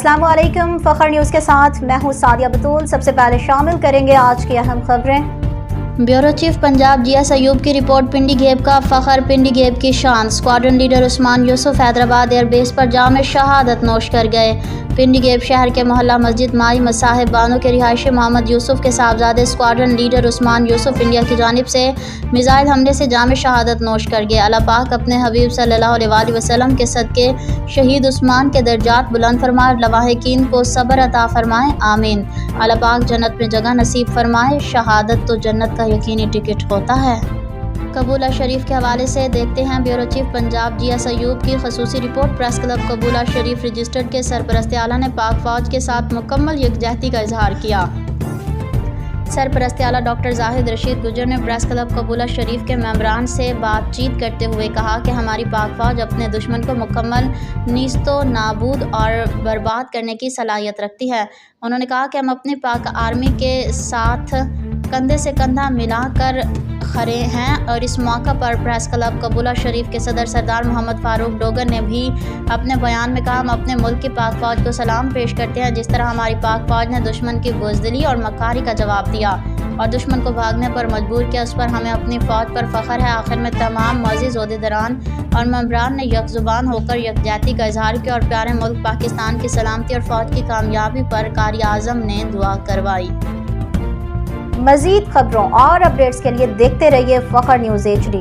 السلام علیکم، فخر نیوز کے ساتھ میں ہوں سعدیہ بطول۔ سب سے پہلے شامل کریں گے آج کی اہم خبریں۔ بیورو چیف پنجاب جی ایس ایوب کی رپورٹ۔ پنڈی گیپ کا فخر، پنڈی گیپ کی شان۔ اسکواڈرن لیڈر عثمان یوسف حیدرآباد ایئر بیس پر جام شہادت نوش کر گئے۔ پنڈی گیپ شہر کے محلہ مسجد مائی مصاحب بانو کے رہائشی محمد یوسف کے صاحبزادے اسکواڈرن لیڈر عثمان یوسف انڈیا کی جانب سے میزائل حملے سے جام شہادت نوش کر گئے۔ اللہ پاک اپنے حبیب صلی اللہ علیہ وسلم کے صدقے شہید عثمان کے درجات بلند فرمائے، لواحقین کو صبر عطا فرمائے، آمین۔ اللہ پاک جنت میں جگہ نصیب فرمائے۔ شہادت تو جنت کا یقینی ٹکٹ ہوتا ہے۔ قبولہ شریف کے حوالے سے دیکھتے ہیں بیورو چیف پنجاب جی ایس ایوب کی خصوصی رپورٹ۔ پریس کلب قبولہ شریف رجسٹرڈ کے سرپرست اعلیٰ نے پاک فوج کے ساتھ مکمل یکجہتی کا اظہار کیا۔ سرپرست اعلیٰ ڈاکٹر زاہد رشید گجر نے پریس کلب قبولہ شریف کے ممبران سے بات چیت کرتے ہوئے کہا کہ ہماری پاک فوج اپنے دشمن کو مکمل نیست و نابود اور برباد کرنے کی صلاحیت رکھتی ہے۔ انہوں نے کہا کہ ہم اپنی پاک آرمی کے ساتھ کندھے سے کندھا ملا کر کھڑے ہیں، اور اس موقع پر پریس کلب قبولہ شریف کے صدر سردار محمد فاروق ڈوگر نے بھی اپنے بیان میں کہا، ہم اپنے ملک کی پاک فوج کو سلام پیش کرتے ہیں۔ جس طرح ہماری پاک فوج نے دشمن کی بزدلی اور مکاری کا جواب دیا اور دشمن کو بھاگنے پر مجبور کیا، اس پر ہمیں اپنی فوج پر فخر ہے۔ آخر میں تمام معزز عہدیداران اور ممبران نے یک زبان ہو کر یکجہتی کا اظہار کیا اور پیارے ملک پاکستان کی سلامتی اور فوج کی کامیابی پر قاری اعظم نے دعا کروائی۔ مزید خبروں اور اپڈیٹس کے لیے دیکھتے رہیے فخر نیوز HD۔